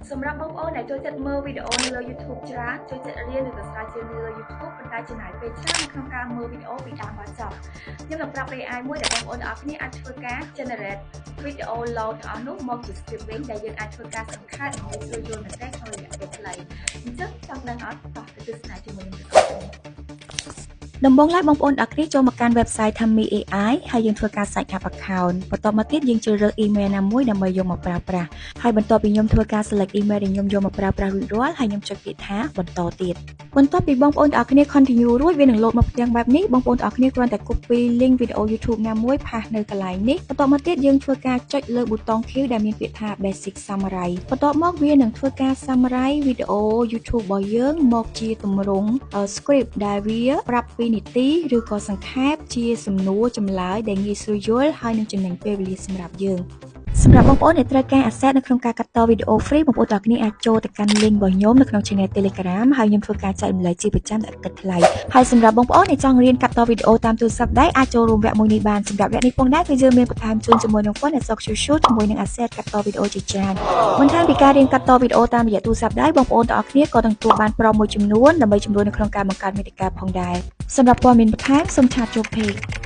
សម្រាប់បងប្អូនដែលចូលចិត្តមើលវីដេអូនៅលើ YouTube ច្រើនចូលចិត្តរៀនឬក៏ស្រាវជ្រាវនៅលើ YouTube ប៉ុន្តែចំណាយពេលច្រើនក្នុងការមើលវីដេអូពីដើមដល់ចប់ខ្ញុំនឹងប្រាប់ AI មួយដែលបងប្អូនទាំងអស់គ្នាអាចធ្វើការ generate វីដេអូ load ទាំងអស់នោះមកជា script វិញដែលយើងអាចធ្វើការសង្ខេបនិងស្រួលយល់មែនទែនក្នុងរយៈពេលខ្លីអញ្ចឹងចង់ដឹងអត់តោះទៅទស្សនាជាមួយខ្ញុំទៅដំបូងឡើយបងប្អូនអ្នកគ្នាចូលមកកាន់ website Thami AI ហើយយើងធ្វើការ sign up account បន្ទាប់មកទៀតយើងជ្រើសរើស email ណាមួយដើម្បីយកមកប្រើប្រាស់ហើយបន្ទាប់ពីខ្ញុំធ្វើការ select email ដែលខ្ញុំយកមកប្រើប្រាស់រួចរាល់ហើយខ្ញុំចុចពាក្យថាបន្តទៀតបន្ទាប់ពីបងប្អូនអ្នកគ្នា continue រួចវានឹងលោតមកផ្ទាំងបែបនេះបងប្អូនអ្នកគ្នាគ្រាន់តែ copy link វីដេអូ YouTube ណាមួយផាសនៅកន្លែងនេះបន្ទាប់មកទៀតយើងធ្វើការចុចលើប៊ូតុង Q ដែលមានពាក្យថា basic summary បន្ទាប់មកវានឹងធ្វើការ summary វីដេអូ YouTube របស់យើងមកជាទម្រង់ script ដែលវាប្រាប់ពីនីតិឬក៏សង្ខេបជាសំណួរចម្លើយដែលងាយស្រួលយល់ហើយនឹងចំណេញពេលវេលាសម្រាប់យើងសម្រាប់បងប្អូនដែលត្រូវការ asset នៅក្នុងការកាត់តវីដេអូ free បងប្អូនទាំងគ្នាអាចចូលទៅកាន់ link របស់ខ្ញុំនៅក្នុង channel Telegram ហើយខ្ញុំធ្វើការចែករំលែកជាប្រចាំដែលឥតថ្លៃហើយសម្រាប់បងប្អូនដែលចង់រៀនកាត់តវីដេអូតាមទូរស័ព្ទដែរអាចចូលរួមវគ្គមួយនេះបានសម្រាប់វគ្គនេះផងដែរគឺយើងមានបន្ថែមជូនជាមួយនឹង Fund Asok Shushu ជាមួយនឹង asset កាត់តវីដេអូជាច្រើនបន្ថែមពីការរៀនកាត់តវីដេអូតាមរយៈទូរស័ព្ទដែរបងប្អូនទាំងគ្នាក៏នឹងទទួលបាន pro មួយចំនួនដើម្បីជំនួយនៅក្នុងការបង្កើតមាតិកាផងដែរសម្រាប់ព័ត៌មានបន្ថែមសូមឆាតចូល page